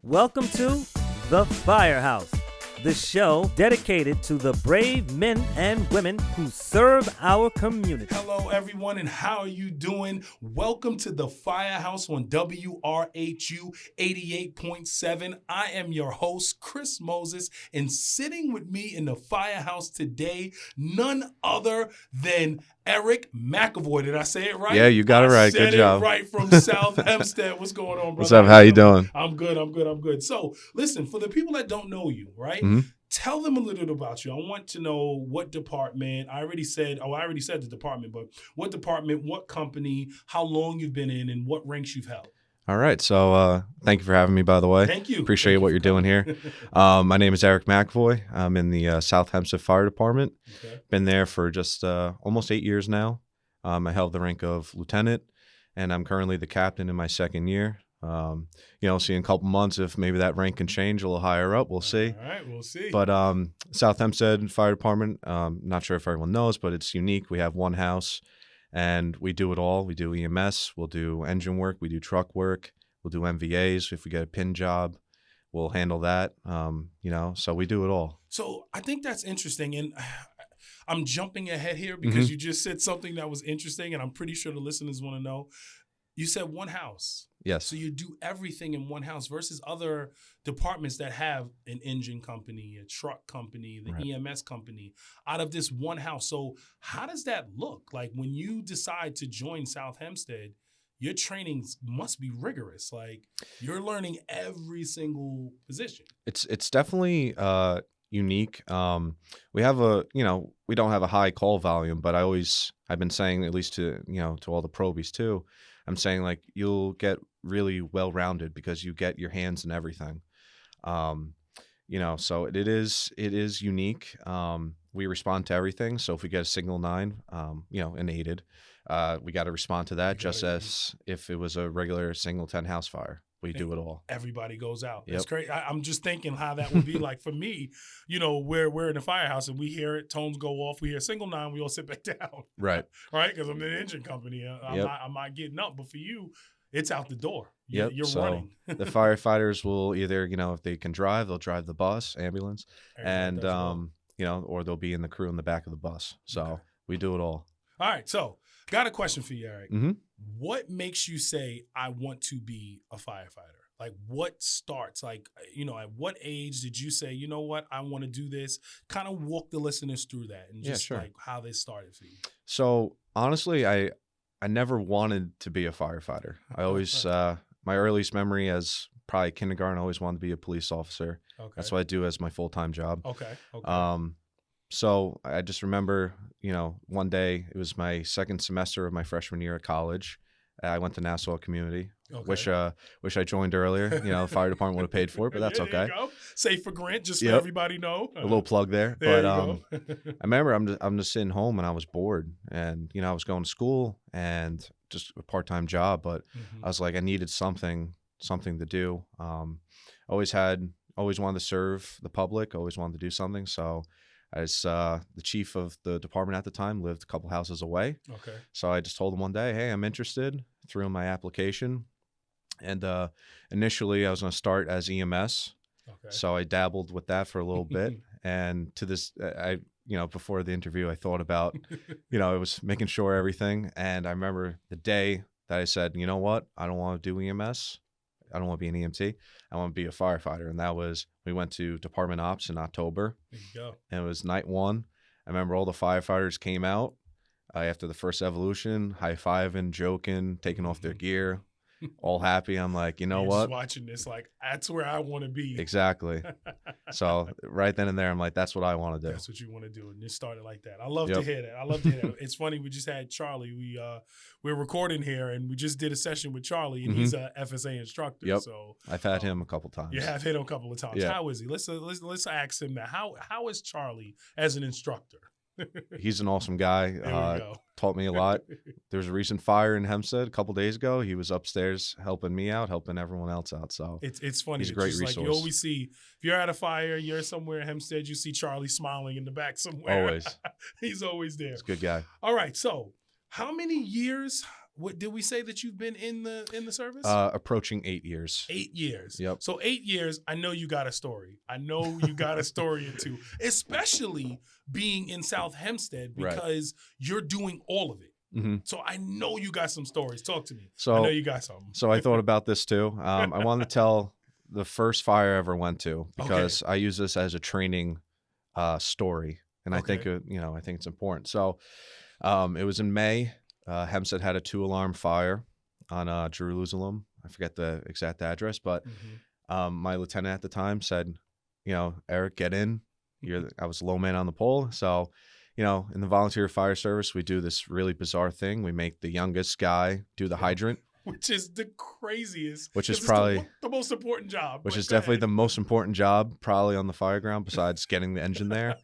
Welcome to the Firehouse, the show dedicated to the brave men and women who serve our community. Hello, everyone, and how are you doing? Welcome to the Firehouse on WRHU 88.7. I am your host, Chris Moses, and sitting with me in the Firehouse today, none other than Eric McEvoy. Did I say it right? Yeah, you got it right. Good job. Right from South Hempstead. What's going on, brother? What's up? How you doing? I'm good. So, listen, for the people that don't know you, right? Mm-hmm. Tell them a little bit about you. I want to know what department. I already said the department, but what department, what company, how long you've been in, and what ranks you've held. All right. So thank you for having me, by the way. Thank you. Appreciate what you're doing here. My name is Eric McEvoy. I'm in the South Hempstead Fire Department. Okay. Been there for just almost 8 years now. I held the rank of lieutenant, and I'm currently the captain in my second year. See in a couple months if maybe that rank can change a little higher up. We'll see. All right, we'll see. But South Hempstead Fire Department, not sure if everyone knows, but it's unique. We have one house, and we do it all. We do EMS, we'll do engine work, we do truck work, we'll do MVAs. If we get a pin job, we'll handle that. So we do it all. So I think that's interesting, and I'm jumping ahead here because Mm-hmm. you just said something that was interesting, and I'm pretty sure the listeners want to know. You said one house. Yes. So you do everything in one house versus other departments that have an engine company, a truck company, the Right. EMS company out of this one house. So how does that look? Like when you decide to join South Hempstead, your training must be rigorous. Like you're learning every single position. It's definitely unique. We have we don't have a high call volume, but I've been saying, at least to all the probies too, I'm saying like you'll get really well rounded because you get your hands in everything. So it is unique. We respond to everything. So if we get a signal 9, inaided, we got to respond to that just as if it was a regular single 10 house fire. We do it all. Everybody goes out. Yep. That's great. I'm just thinking how that would be like for me. We're in the firehouse and we hear it, tones go off. We hear single 9, we all sit back down. Right. Right? Because I'm in the engine company. I'm not getting up. But for you, it's out the door. Yep. You're so running. The firefighters will either, if they can drive, they'll drive the bus, ambulance, and or they'll be in the crew in the back of the bus. So Okay. we do it all. All right. So got a question for you, Eric. Mm-hmm. What makes you say, I want to be a firefighter? Like what starts? Like, at what age did you say, you know what, I want to do this? Kind of walk the listeners through that and just sure. like how this started for you. So honestly, I never wanted to be a firefighter. I always, my earliest memory as probably kindergarten, I always wanted to be a police officer. Okay. That's what I do as my full-time job. Okay. So I just remember, one day it was my second semester of my freshman year at college. I went to Nassau Community. Okay. Wish I joined earlier. The fire department would have paid for it, but that's There okay. you go. Safe for Grant, just so Yep. everybody know. A little plug there. There But you go. I remember I'm just sitting home and I was bored, and I was going to school and just a part-time job, but Mhm. I was like, I needed something to do. Always wanted to serve the public, always wanted to do something. So as the chief of the department at the time lived a couple houses away. Okay. So I just told him one day, hey, I'm interested, threw in my application. And initially I was going to start as EMS. Okay. So I dabbled with that for a little bit. And to this, before the interview, I thought about, it was making sure everything. And I remember the day that I said, you know what, I don't want to do EMS. I don't want to be an EMT. I want to be a firefighter. And that was, we went to Department Ops in October. There you go. And it was night 1. I remember all the firefighters came out after the first evolution, high-fiving, joking, taking off their gear, all happy. I'm like, You're what? just watching this, like, that's where I want to be. Exactly. So right then and there, I'm like, that's what I want to do. That's what you want to do. And it started like that. I love to Yep. hear that. It's funny. We just had Charlie. We're recording here and we just did a session with Charlie and he's a FSA instructor. Yep. So I've had him a couple times. you have hit him a couple of times. Yeah. How is he? Let's ask him that. How is Charlie as an instructor? He's an awesome guy. There we go. Taught me a lot. There was a recent fire in Hempstead a couple days ago. He was upstairs helping me out, helping everyone else out. So It's funny. he's a It's great just resource. Like you always see, if you're at a fire, you're somewhere in Hempstead, you see Charlie smiling in the back somewhere. Always. He's always there. He's a good guy. All right. So how many years what did we say that you've been in the service? Approaching 8 years. 8 years. Yep. So 8 years, I know you got a story. I know you got a story or two, especially being in South Hempstead because you're doing all of it. Mm-hmm. So I know you got some stories. Talk to me. So I know you got something. So I thought about this too. I wanted to tell the first fire I ever went to because I use this as a training story, and I think I think it's important. So it was in May. Hempstead had a 2-alarm fire on Jerusalem. I forget the exact address, but my lieutenant at the time said, Eric, get in. I was low man on the pole, so. In the volunteer fire service, we do this really bizarre thing. We make the youngest guy do the hydrant. Which is the craziest. Which is probably the most important job. Which is definitely the most important job probably on the fire ground besides getting the engine there.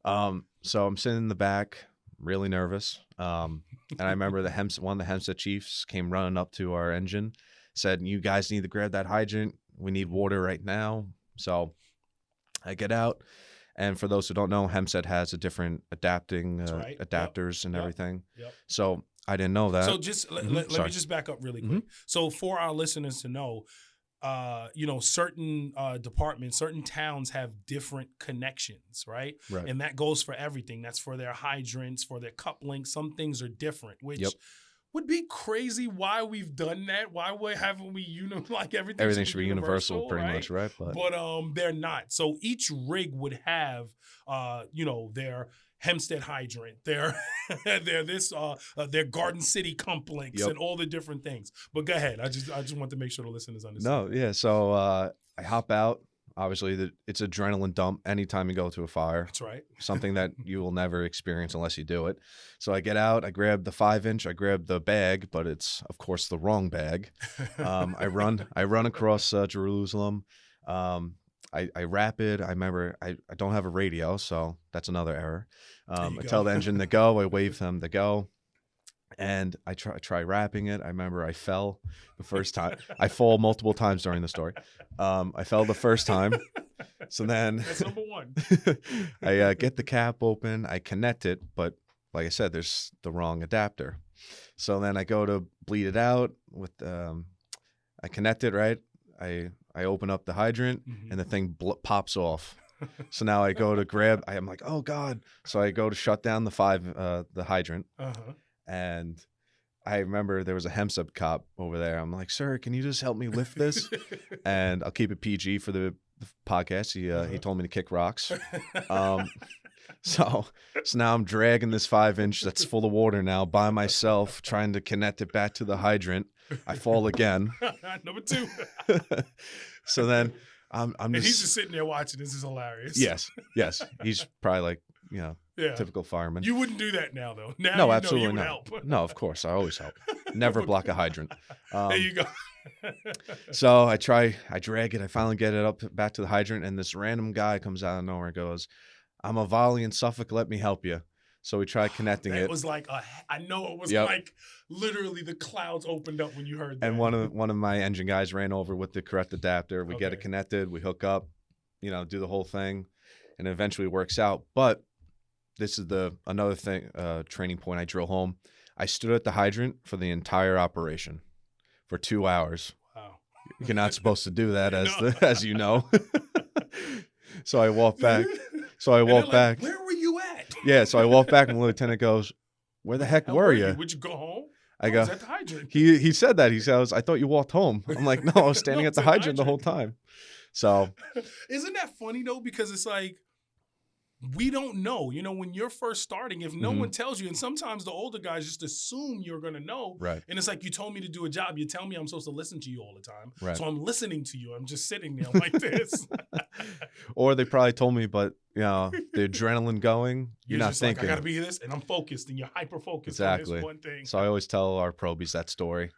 So I'm sitting in the back, really nervous. And I remember one of the Hempstead chiefs came running up to our engine, said, "You guys need to grab that hydrant. We need water right now." So I get out. And for those who don't know, Hempstead has a different adapters and everything. Yep. So I didn't know that. So just let me just back up really quick. So for our listeners to know, certain departments, certain towns have different connections, right? And that goes for everything. That's for their hydrants, for their couplings. Some things are different, which would be crazy why we've done that. Why haven't we, everything? Everything should be universal pretty much, right? But they're not. So each rig would have, their Hempstead hydrant, their Garden City complex, and all the different things. But go ahead. I just want to make sure the listeners understand. No, yeah. So I hop out. Obviously, it's adrenaline dump anytime you go to a fire. That's right. Something that you will never experience unless you do it. So I get out, I grab the 5-inch, I grab the bag, but it's, of course, the wrong bag. I run across Jerusalem. I wrap it. I remember I don't have a radio, so that's another error. I tell the engine to go. I wave them to go. And I try wrapping it. I remember I fell the first time. I fall multiple times during the story. I fell the first time. So then that's number one. I get the cap open. I connect it, but like I said, there's the wrong adapter. So then I go to bleed it out with. I connect it right. I open up the hydrant and the thing pops off. So now I go to grab. I'm like, oh God! So I go to shut down the hydrant. And I remember there was a Hempstead cop over there. I'm like, "Sir, can you just help me lift this?" And I'll keep it PG for the podcast. He told me to kick rocks. So now I'm dragging this 5-inch that's full of water now by myself, trying to connect it back to the hydrant. I fall again. Number 2. So then I'm and he's just sitting there watching. This is hilarious. Yes. He's probably like, typical fireman. You wouldn't do that now, though. Now no, absolutely not. Help. No, of course. I always help. Never block a hydrant. There you go. So I drag it. I finally get it up back to the hydrant, and this random guy comes out of nowhere and goes, "I'm a volley in Suffolk. Let me help you." So we tried connecting it. It was like I know it was like literally the clouds opened up when you heard that. And one of my engine guys ran over with the correct adapter. We get it connected. We hook up, do the whole thing, and it eventually works out. But this is another thing, training point I drill home. I stood at the hydrant for the entire operation for 2 hours. Wow. You're not supposed to do that as you know. So I walk back. Back. Where were you at? Yeah, so I walk back and the lieutenant goes, "Where the heck were you? Would you go home?" I go, was at the hydrant. He said that. He says, "I thought you walked home." I'm like, "No, I was standing at the hydrant the whole time." So isn't that funny though? Because it's like, we don't know, when you're first starting, if no one tells you, and sometimes the older guys just assume you're going to know. Right. And it's like, you told me to do a job. You tell me I'm supposed to listen to you all the time. Right. So I'm listening to you. I'm just sitting there like this. Or they probably told me, but the adrenaline going, you're not just thinking. Like, I got to be this, and I'm focused, and you're hyper-focused exactly. on this one thing. So I always tell our probies that story.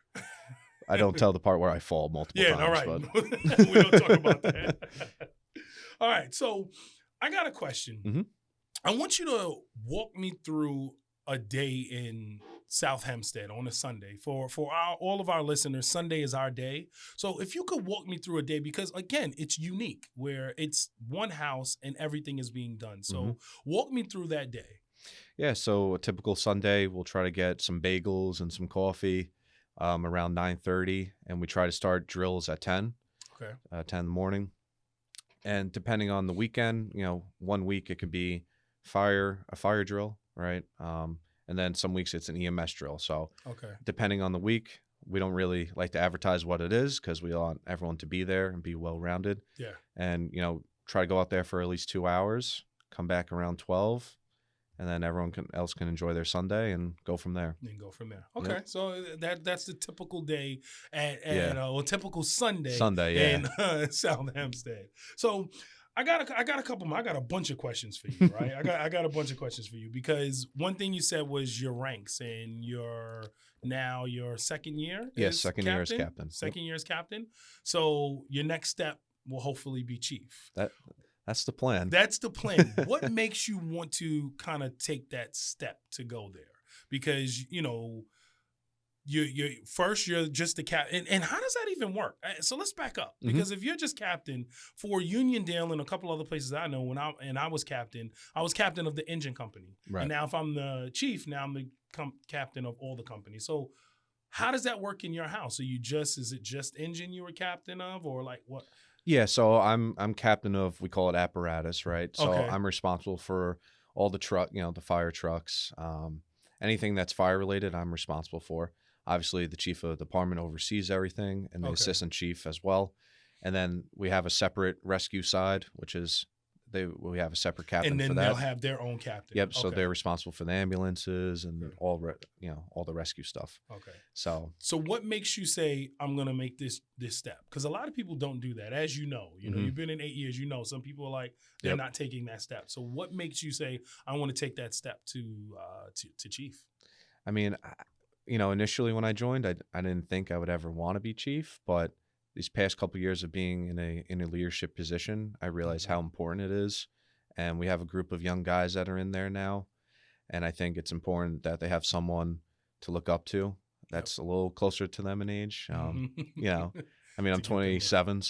I don't tell the part where I fall multiple times. Yeah, all right. But... we don't talk about that. All right, so I got a question. I want you to walk me through a day in South Hempstead on a Sunday. For all of our listeners, Sunday is our day. So if you could walk me through a day, because again, it's unique where it's one house and everything is being done. So walk me through that day. Yeah, so a typical Sunday, we'll try to get some bagels and some coffee around 9:30, and we try to start drills at 10, Okay. 10 in the morning. And depending on the weekend, one week it could be a fire drill, right? And then some weeks it's an EMS drill. So Okay. depending on the week, we don't really like to advertise what it is because we want everyone to be there and be well-rounded. Yeah. And, try to go out there for at least 2 hours, come back around 12, and then everyone else can enjoy their Sunday and go from there. And go from there. Okay, Yep. so that's the typical day at Yeah. or typical Sunday. Yeah. In South Hempstead. So I got a couple more. I got a bunch of questions for you, right? I got a bunch of questions for you because one thing you said was your ranks and your second year. Yes, second year as captain. Second year as captain. So your next step will hopefully be chief. That's the plan. That's the plan. What makes you want to kind of take that step to go there? Because, you're just the captain. And how does that even work? So let's back up. Because if you're just captain for Uniondale and a couple other places I know, when I was captain of the engine company. Right. And now if I'm the chief, now I'm the captain of all the companies. So how does that work in your house? Is it just engine you were captain of, or like what? Yeah, so I'm captain of, we call it apparatus, right? So Okay. I'm responsible for all the the fire trucks, anything that's fire related, I'm responsible for. Obviously, the chief of the department oversees everything, and the Okay. assistant chief as well. And then we have a separate rescue side, which is we have a separate captain And then for that. they'll have their own captain. Yep. So Okay. they're responsible for the ambulances and Good. all the rescue stuff. Okay. So what makes you say I'm gonna make this step? Because a lot of people don't do that, as you know. Mhm. You've been in 8 years. Some people are like they're Yep. not taking that step. So what makes you say I want to take that step to chief? I mean, initially when I joined, I didn't think I would ever want to be chief, but these past couple of years of being in a leadership position, I realized how important it is. And we have a group of young guys that are in there now, and I think it's important that they have someone to look up to that's a little closer to them in age. I mean, I'm 27,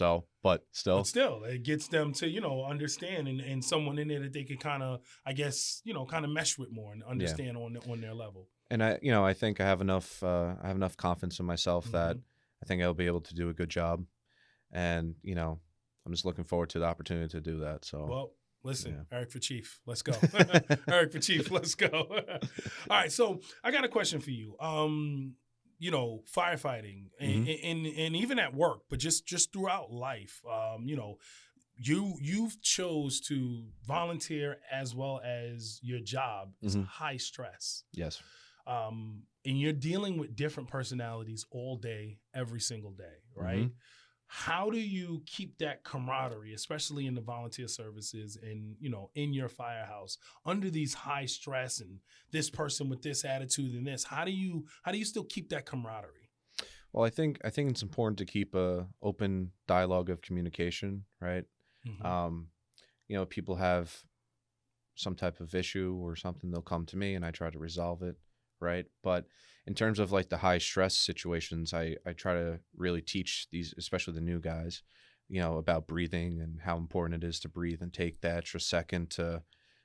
but still. But still, it gets them to, understand and someone in there that they can kind of, I guess, kind of mesh with more and understand on their level. And I think I have enough confidence in myself that I think I'll be able to do a good job. And, I'm just looking forward to the opportunity to do that. So, well, listen, yeah. Eric for chief, let's go. Eric for chief, let's go. All right, so I got a question for you. Firefighting and even at work, but just throughout life, you've chose to volunteer as well as your job is high stress. Yes. And you're dealing with different personalities all day, every single day, right? How do you keep that camaraderie, especially in the volunteer services and, in your firehouse under these high stress and this person with this attitude and this? How do you still keep that camaraderie? Well, I think it's important to keep a open dialogue of communication, right? People have some type of issue or something, they'll come to me and I try to resolve it, right? But in terms of like the high stress situations, I try to really teach these, especially the new guys, about breathing and how important it is to breathe and take the extra second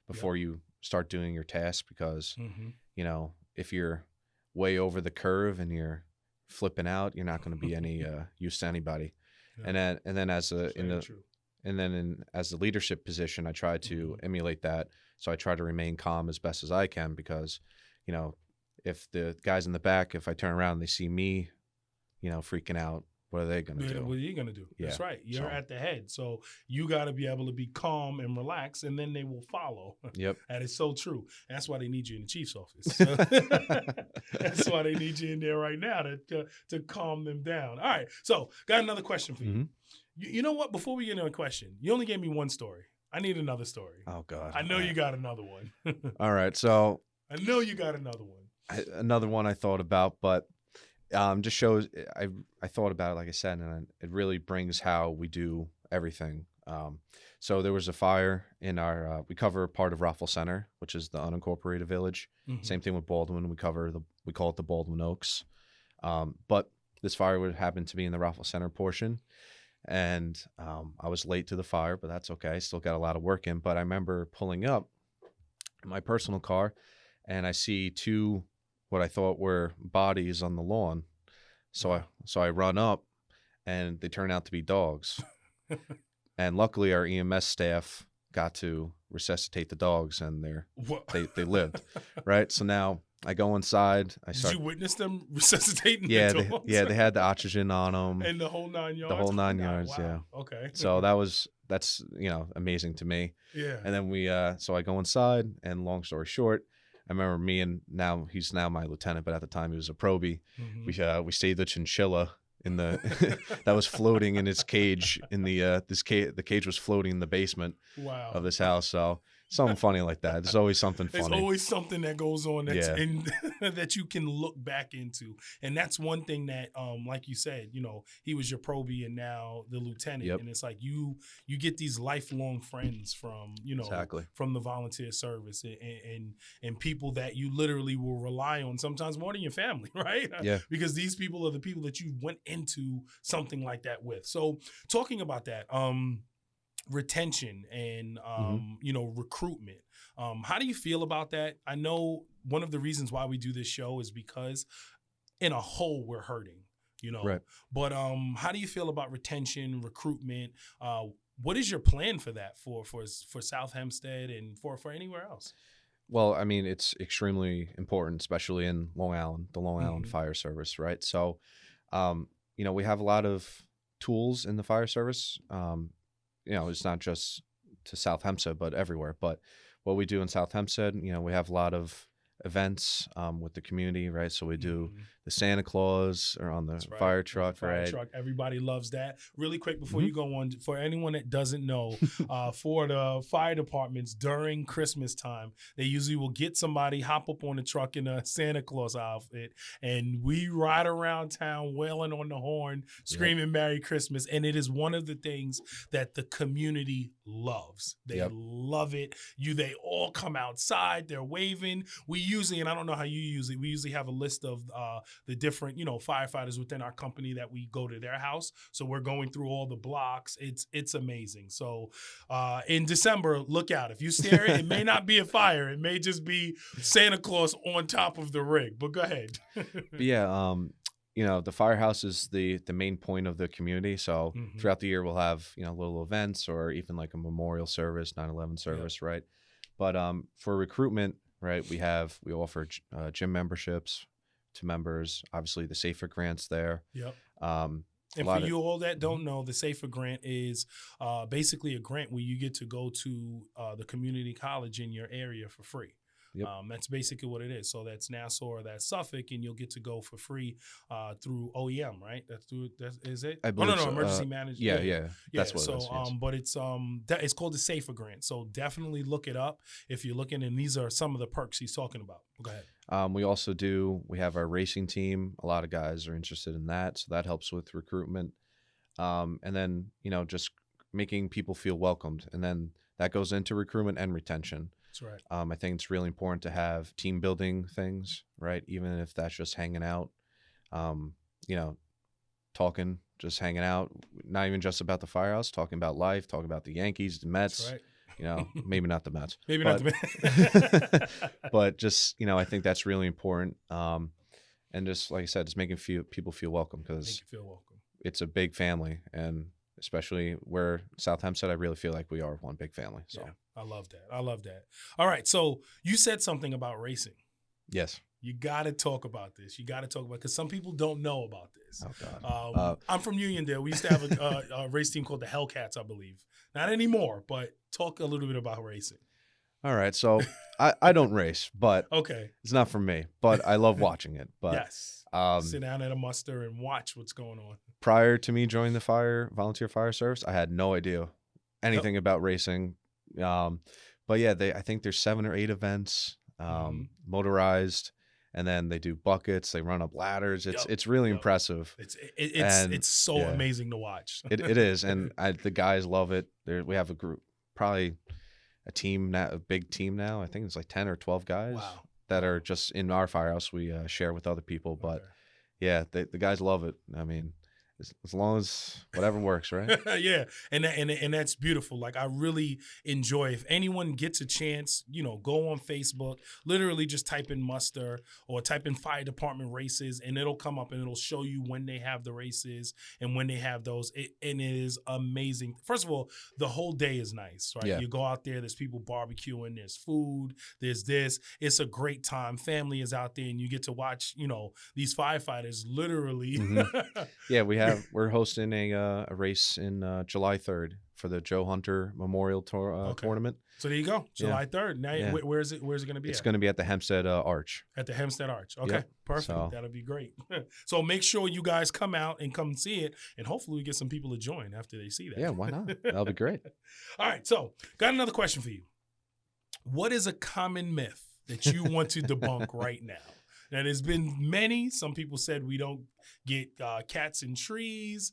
before you start doing your task, because if you're way over the curve and you're flipping out, you're not going to be any use to anybody. Yeah. And then as the leadership position, I try to emulate that. So I try to remain calm as best as I can, because if the guys in the back, if I turn around and they see me, freaking out, what are they going to do? What are you going to do? Yeah. That's right. You're at the head. So you got to be able to be calm and relax, and then they will follow. Yep. That is so true. And that's why they need you in the chief's office. That's why they need you in there right now to calm them down. All right. So got another question for you. You know what? Before we get into a question, you only gave me one story. I need another story. Oh, God. I know you got another one. All right. So I know you got another one. Another one I thought about, but just shows I thought about it, like I said, and it really brings how we do everything. So there was a fire in our we cover part of Rockville Center, which is the unincorporated village. Same thing with Baldwin. We call it the Baldwin Oaks. But this fire would happen to be in the Rockville Center portion, and I was late to the fire, but that's okay. I still got a lot of work in. But I remember pulling up, in my personal car, and I see two what I thought were bodies on the lawn. So I run up, and they turn out to be dogs. And luckily, our EMS staff got to resuscitate the dogs, and they lived, right? So now I go inside. Did you witness them resuscitating the dogs? They had the oxygen on them. And the whole 9 yards? The whole 9 yards, wow. yeah. Okay. So that's amazing to me. Yeah. And then so I go inside, and long story short, I remember he's now my lieutenant, but at the time he was a probie. Mm-hmm. We saved the chinchilla in the that was floating in its cage in the cage was floating in the basement of this house. So something funny like that. There's always something funny. There's always something that goes on that you can look back into. And that's one thing that, like you said, he was your probie and now the lieutenant. Yep. And it's like you get these lifelong friends from, exactly. from the volunteer service and people that you literally will rely on sometimes more than your family, right? Yeah. Because these people are the people that you went into something like that with. So talking about that, retention and recruitment. How do you feel about that? I know one of the reasons why we do this show is because in a whole we're hurting, Right. But how do you feel about retention, recruitment? What is your plan for that for South Hempstead and for anywhere else? Well, I mean, it's extremely important, especially in Long Island, the Long Island Fire Service, right? So, we have a lot of tools in the fire service. It's not just to South Hempstead, but everywhere. But what we do in South Hempstead, we have a lot of events with the community, right? So we do the Santa Claus or on the fire truck, right? Everybody loves that. Really quick before you go on, for anyone that doesn't know, for the fire departments during Christmas time, they usually will get somebody, hop up on the truck in a Santa Claus outfit, and we ride around town wailing on the horn, screaming Merry Christmas. And it is one of the things that the community loves. They love it. They all come outside, they're waving. We usually, and I don't know how you use it, we usually have a list of the different, firefighters within our company that we go to their house. So we're going through all the blocks. It's amazing. So in December, look out. If you stare it may not be a fire. It may just be Santa Claus on top of the rig. But go ahead. The firehouse is the main point of the community. So throughout the year, we'll have, little events or even like a memorial service, 9/11 service, right? But for recruitment, right, we offer gym memberships to members. Obviously, the SAFER grants there. Yep. And for you all that don't know, the SAFER grant is basically a grant where you get to go to the community college in your area for free. Yep. That's basically what it is. So that's Nassau or that's Suffolk, and you'll get to go for free through OEM, right? Is it? I believe so. Emergency management. Yeah. That's what it is. Yes. But it's called the SAFER grant. So definitely look it up if you're looking. And these are some of the perks he's talking about. Go ahead. We have our racing team. A lot of guys are interested in that, so that helps with recruitment. And then just making people feel welcomed, and then that goes into recruitment and retention. That's right. I think it's really important to have team building things, right? Even if that's just hanging out, talking, just hanging out, not even just about the firehouse, talking about life, talking about the Yankees, the Mets, that's right. Maybe not the Mets, not the Mets, but just, I think that's really important. And just like I said, just making people feel welcome, because it's a big family, and especially where South Hempstead, I really feel like we are one big family. So yeah, I love that. All right. So you said something about racing. Yes. You got to talk about this. Because some people don't know about this. Oh, God. I'm from Uniondale. We used to have a race team called the Hellcats, I believe. Not anymore, but talk a little bit about racing. All right. So I don't race, but okay, it's not for me, but I love watching it. But yes. Sit down at a muster and watch what's going on. Prior to me joining the volunteer fire service, I had no idea anything about racing. But yeah, I think there's 7 or 8 events, motorized, and then they do buckets. They run up ladders. It's really impressive. It's so amazing to watch. It is, and the guys love it. We have a group, probably a team now, a big team now. I think it's like 10 or 12 guys. Wow. That are just in our firehouse. We share with other people, but yeah, the guys love it. I mean, as long as whatever works, right? Yeah, and that's beautiful. Like I really enjoy. If anyone gets a chance, go on Facebook. Literally, just type in muster or type in fire department races, and it'll come up and it'll show you when they have the races and when they have those. And it is amazing. First of all, the whole day is nice, right? Yeah. You go out there. There's people barbecuing. There's food. There's this. It's a great time. Family is out there, and you get to watch. These firefighters literally. Mm-hmm. Yeah, we're hosting a race in July 3rd for the Joe Hunter Memorial Tournament. So there you go, July 3rd. Now, Yeah. where's it going to be? It's going to be at the Hempstead Arch. At the Hempstead Arch. Okay, Yep. perfect. So. That'll be great. So make sure you guys come out and come see it, and hopefully we get some people to join after they see that. Yeah, why not? That'll be great. All right, so got another question for you. What is a common myth that you want to debunk right now? Now, there's been many. Some people said we don't get cats in trees.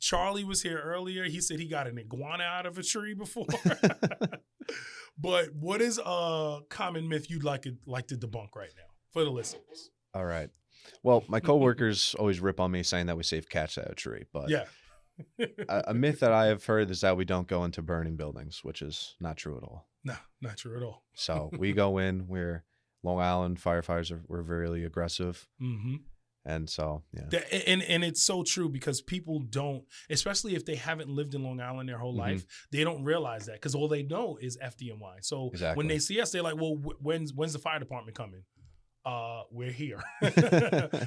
Charlie was here earlier. He said he got an iguana out of a tree before. But what is a common myth you'd like to debunk right now for the listeners? All right. Well, my coworkers always rip on me saying that we save cats out of a tree. But yeah. a myth that I have heard is that we don't go into burning buildings, which is not true at all. No, not true at all. So we go in. Long Island firefighters were really aggressive. Mm-hmm. And so, yeah. And it's so true because people don't, especially if they haven't lived in Long Island their whole life, they don't realize that because all they know is FDNY. So when they see us, they're like, well, when's the fire department coming? We're here.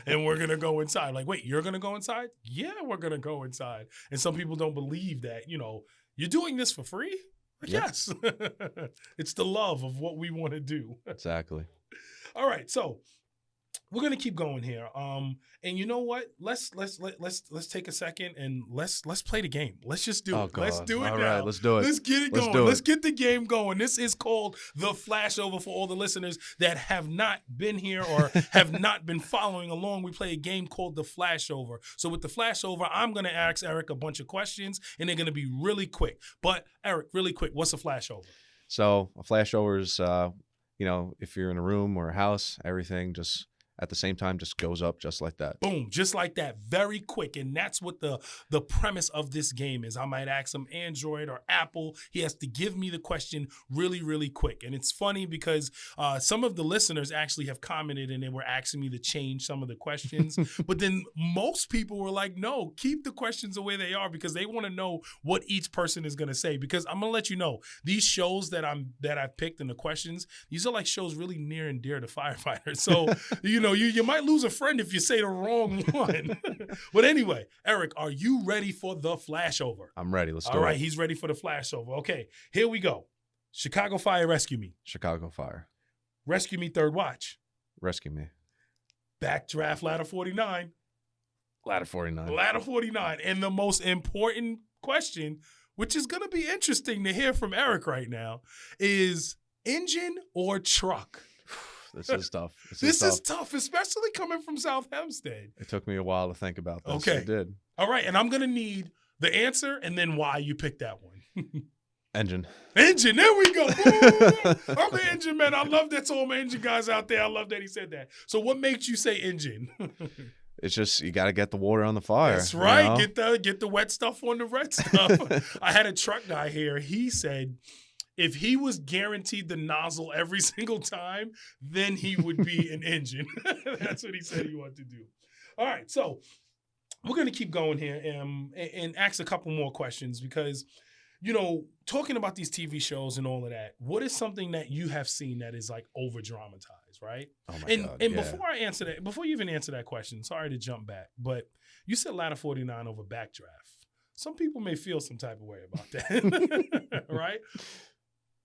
And we're going to go inside. Like, wait, you're going to go inside? Yeah, we're going to go inside. And some people don't believe that, you're doing this for free? Like, Yep. yes. It's the love of what we want to do. Exactly. All right, so we're gonna keep going here. And you know what? Let's take a second and let's play the game. Let's just do it. God. Let's do it All now. right, let's do it. Let's get it going. do Let's it. get the game going. This is called the flashover for all the listeners that have not been here or have not been following along. We play a game called the flashover. So with the flashover, I'm gonna ask Eric a bunch of questions and they're gonna be really quick. But Eric, really quick, what's a flashover? So a flashover is, if you're in a room or a house, everything just at the same time just goes up just like that. Boom, just like that, very quick. And that's what the premise of this game is. I might ask him Android or Apple. He has to give me the question really, really quick. And it's funny because some of the listeners actually have commented and they were asking me to change some of the questions. But then most people were like, no, keep the questions the way they are because they want to know what each person is going to say. Because I'm going to let you know, these shows that I've picked and the questions, these are like shows really near and dear to firefighters. So, you might lose a friend if you say the wrong one. But anyway, Eric, are you ready for the flashover? I'm ready. Let's do it. All right, he's ready for the flashover. Okay, here we go. Chicago Fire, rescue me. Chicago Fire. Rescue me, third watch. Rescue me. Backdraft, ladder 49. Ladder 49. Ladder 49. And the most important question, which is going to be interesting to hear from Eric right now, is engine or truck? This is tough. This is tough, especially coming from South Hempstead. It took me a while to think about this. Okay. It did. All right, and I'm going to need the answer and then why you picked that one. Engine. Engine, there we go. Boom. I'm an engine man. I love that to all my engine guys out there. I love that he said that. So what makes you say engine? It's just you got to get the water on the fire. That's right. You know? Get the wet stuff on the red stuff. I had a truck guy here. He said if he was guaranteed the nozzle every single time, then he would be an engine. That's what he said he wanted to do. All right, so we're going to keep going here and ask a couple more questions because, talking about these TV shows and all of that, what is something that you have seen that is like over dramatized, right? Oh my God. And before you even answer that question, sorry to jump back, but you said ladder 49 over backdraft. Some people may feel some type of way about that, right?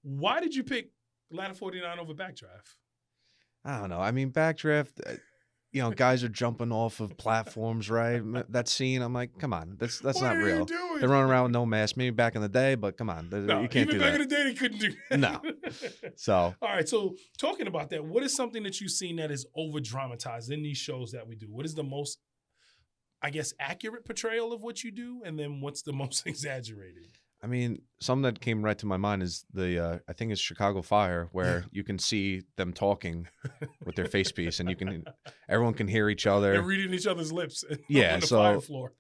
Why did you pick ladder 49 over backdraft? I don't know. I mean, backdraft, guys are jumping off of platforms, right? That scene, I'm like, come on, that's What not are you real. doing? They're running around with no mask. Maybe back in the day, but come on, No, you can't even do back that. in the day, they couldn't do that. No. So, all right. So talking about that, what is something that you've seen that is over dramatized in these shows that we do? What is the most, I guess, accurate portrayal of what you do? And then what's the most exaggerated? I mean, something that came right to my mind is the I think it's Chicago Fire, where you can see them talking with their face piece, and everyone can hear each other. They're reading each other's lips Yeah, on the so fire floor.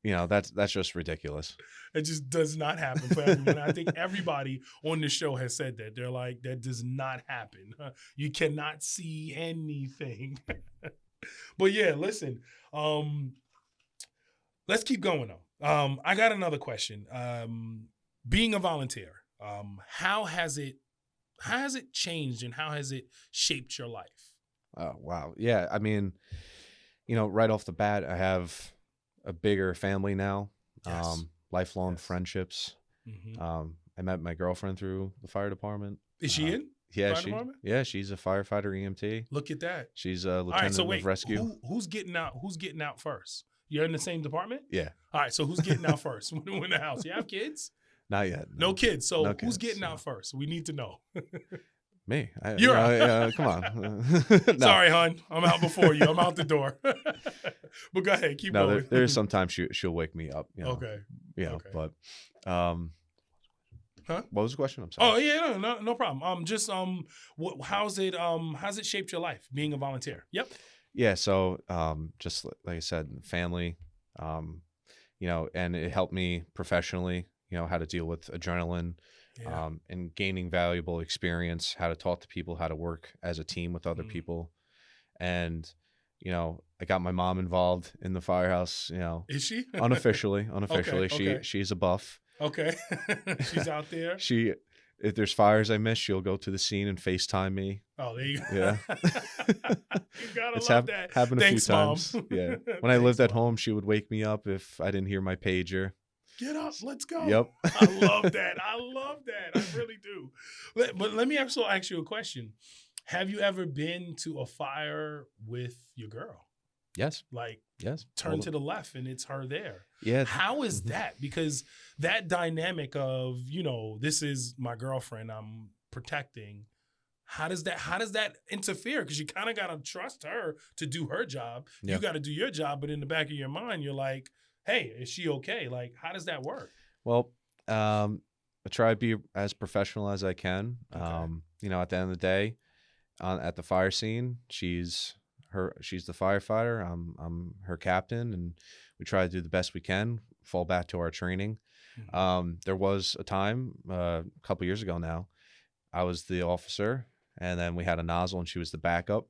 That's just ridiculous. It just does not happen for everyone. I think everybody on the show has said that. They're like, that does not happen. You cannot see anything. But yeah, listen. Let's keep going though. I got another question. Being a volunteer, how has it changed and how has it shaped your life? Oh, wow. Yeah. I mean, right off the bat, I have a bigger family now, Yes. lifelong friendships. Mm-hmm. I met my girlfriend through the fire department. Is she in? Yeah, Fire department? she's a firefighter EMT. Look at that. She's a All lieutenant right, so wait, of rescue. who's getting out? Who's getting out first? You're in the same department? Yeah. All right, so who's getting out first? When in the house, you have kids? Not yet. No kids. So No who's kids, getting no. out first? We need to know. Me. You're come on. No. Sorry, hon. I'm out before you. I'm out the door. But go ahead. Keep going. There's sometimes she'll wake me up. Okay. Yeah, Okay. but Huh? What was the question? I'm sorry. Oh yeah, no problem. How's it shaped your life being a volunteer? Yep. Yeah, so just like I said, family, and it helped me professionally, how to deal with adrenaline, Yeah. and gaining valuable experience, how to talk to people, how to work as a team with other people. And, I got my mom involved in the Firehouse, Is she? unofficially. Okay. She's a buff. Okay. She's out there. If there's fires I miss, she'll go to the scene and FaceTime me. Oh, there you go. Yeah. You gotta It's love that. happened a Thanks, few times. Mom. Yeah. When I Thanks, lived at Mom. home, she would wake me up if I didn't hear my pager. Get up, let's go. Yep. I love that. I really do. But let me also ask you a question. Have you ever been to a fire with your girl? Yes. Like, Yes. turn to the left and it's her there. Yeah. How is that? Because that dynamic of, this is my girlfriend I'm protecting. How does that interfere? Because you kind of got to trust her to do her job. Yeah. You got to do your job. But in the back of your mind, you're like, hey, is she okay? Like, how does that work? Well, I try to be as professional as I can. Okay. At the end of the day, at the fire scene, she's the firefighter. I'm her captain, and we try to do the best we can. Fall back to our training. Mm-hmm. There was a time a couple years ago now, I was the officer, and then we had a nozzle, and she was the backup,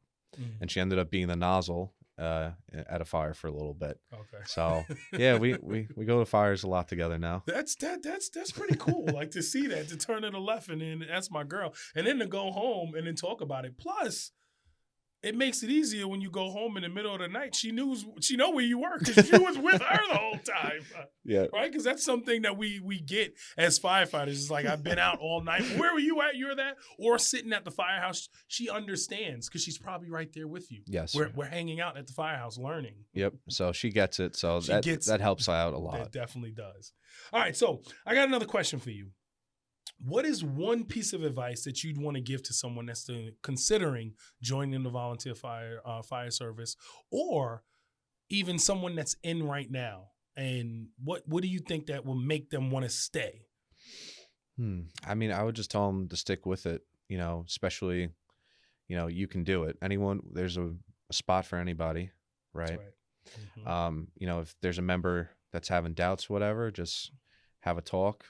and she ended up being the nozzle at a fire for a little bit. Okay. So yeah, we go to fires a lot together now. That's pretty cool. Like to see that, to turn to the left and then that's my girl. And then to go home and then talk about it. Plus, it makes it easier when you go home in the middle of the night. She know where you were because you was with her the whole time. Yeah. Right? Because that's something that we get as firefighters. It's like, I've been out all night. Where were you at? You're that? Or sitting at the firehouse. She understands because she's probably right there with you. Yes. We're hanging out at the firehouse learning. Yep. So she gets it. So that helps out a lot. That definitely does. All right. So I got another question for you. What is one piece of advice that you'd want to give to someone that's considering joining the volunteer fire service, or even someone that's in right now? And what do you think that will make them want to stay? I mean, I would just tell them to stick with it. Especially, you can do it. There's a spot for anybody, right? That's right. Mm-hmm. If there's a member that's having doubts, whatever, just have a talk.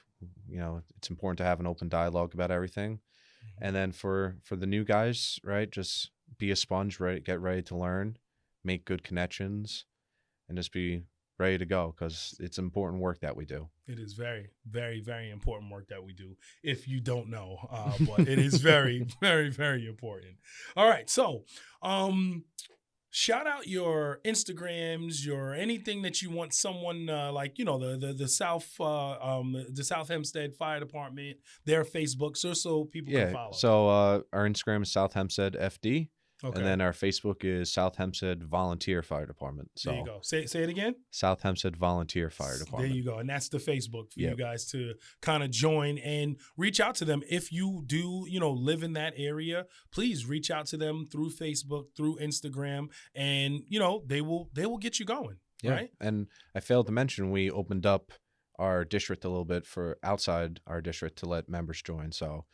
It's important to have an open dialogue about everything. Mm-hmm. And then for the new guys, right, just be a sponge, right? Get ready to learn, make good connections, and just be ready to go, because it's important work that we do. It is very, very, very important work that we do, if you don't know. But it is very, very, very important. All right. So shout out your Instagrams, your anything that you want someone the South Hempstead Fire Department, their Facebook, so people can follow. So our Instagram is South Hempstead FD, okay. And then our Facebook is South Hempstead Volunteer Fire Department. So there you go. Say it again. South Hempstead Volunteer Fire Department. There you go, and that's the Facebook for you guys to kind of join and reach out to them. If you do, live in that area, please reach out to them through Facebook, through Instagram, and they will get you going. Yeah. Right. And I failed to mention, we opened up our district a little bit for outside our district to let members join. So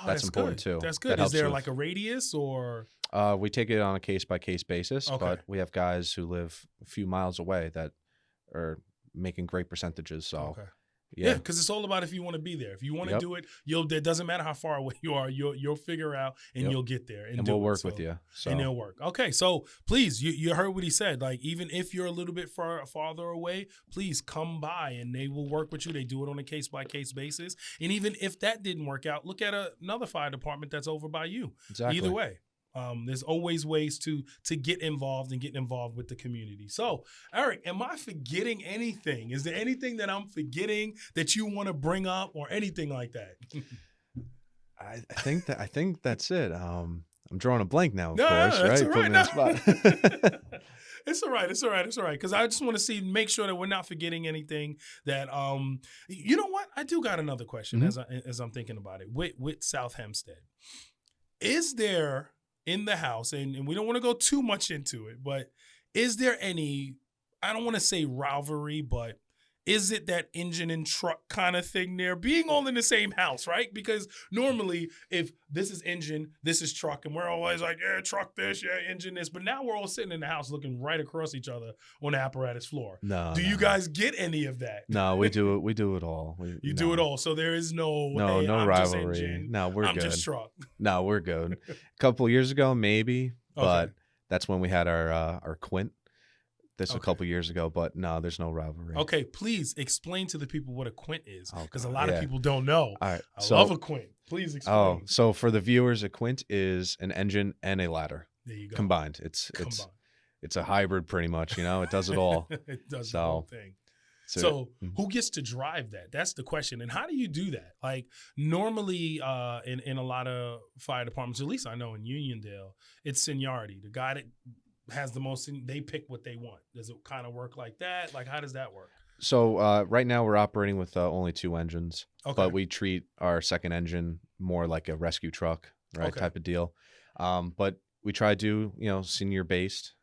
that's important good. too. That's good. That Is there helps like a radius or? we take it on a case-by-case basis, Okay. but we have guys who live a few miles away that are making great percentages. So Okay. yeah, because it's all about if you want to be there. If you want to Yep. do it, it doesn't matter how far away you are. You'll figure out and Yep. you'll get there and we'll do it. work So- with you. So And it'll work. Okay, so please, you heard what he said. Like, even if you're a little bit farther away, please come by and they will work with you. They do it on a case-by-case basis. And even if that didn't work out, look at another fire department that's over by you. exactly. Either way. There's always ways to get involved and get involved with the community. So, Eric, am I forgetting anything? Is there anything that I'm forgetting that you want to bring up or anything like that? I think that's it. I'm drawing a blank now, of No, course, that's right? all Put right. me on the spot. It's all right. It's all right. It's all right. Because I just want to make sure that we're not forgetting anything. That you know what? I do got another question as I'm thinking about it. With South Hempstead, is there in the house, and we don't want to go too much into it, but is there any? I don't want to say rivalry, but is it that engine and truck kind of thing there, being all in the same house, right? Because normally, if this is engine, this is truck, and we're always like, yeah, truck this, yeah, engine this. But now we're all sitting in the house looking right across each other on the apparatus floor. No. Do you guys get any of that? No, we do it. We do it all. You do it all. So there is no No, hey, no I'm rivalry. Just engine, No, we're I'm good. just truck. No, we're good. A couple of years ago, maybe, but Okay. that's when we had our Quint. This a Okay. couple years ago, but no, there's no rivalry. Okay, please explain to the people what a quint is, Oh, because a God, lot of yeah. people don't know. All right. I So, love a quint. Please explain. oh, so for the viewers, a Quint is an engine and a ladder There you go. combined. It's a hybrid, pretty much. You know, it does it all. It does the So, whole thing. So who gets to drive that? That's the question. And how do you do that? Like normally in a lot of fire departments, at least I know in Uniondale, it's seniority. The guy that has the most, they pick what they want. Does it kind of work like that? Like, how does that work? So right now we're operating with only 2 engines, Okay. but we treat our second engine more like a rescue truck, right? Okay. Type of deal. But we try to do, senior based,